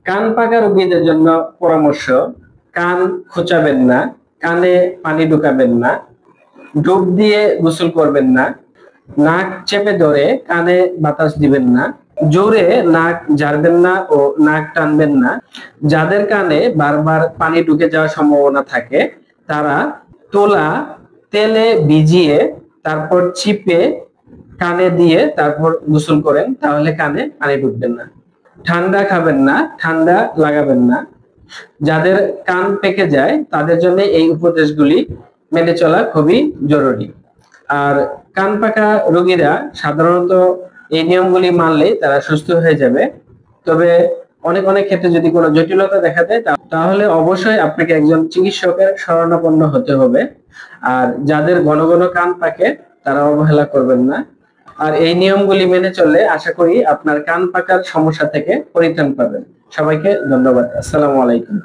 কান পাকা রোগীদের জন্য পরামর্শ: কান খোঁচাবেন না, কানে পানি ঢুকাবেন না, ডুব দিয়ে গোসল করবেন না, নাক চেপে ধরে কানে বাতাস দিবেন না, জোরে নাক ঝাড়বেন না ও নাক টানবেন না। যাদের কানে বারবার পানি ঢুকে যাওয়ার সম্ভাবনা থাকে তারা তোলা তেলে ভিজিয়ে তারপর চিপে কানে দিয়ে তারপর গোসল করেন, তাহলে কানে পানি ঢুকবেন না। ঠান্ডা খাবেন না, ঠান্ডা লাগাবেন না। যাদের কান পেকে যায় তাদের জন্য এই উপদেশগুলি মেনে চলা খুবই জরুরি। আর কান পাকা রোগীরা সাধারণত এই নিয়মগুলি মানলেই তারা সুস্থ হয়ে যাবে। তবে অনেক অনেক ক্ষেত্রে যদি কোনো জটিলতা দেখা দেয় তাহলে অবশ্যই আপনাকে একজন চিকিৎসকের শরণাপন্ন হতে হবে। আর যাদের ঘন ঘন কান পাকে তারা অবহেলা করবেন না। আর এই নিয়মগুলি মেনে চললে আশা করি আপনার কান পাকার সমস্যা থেকে পরিত্রাণ পাবেন। সবাইকে ধন্যবাদ। আসসালামু আলাইকুম।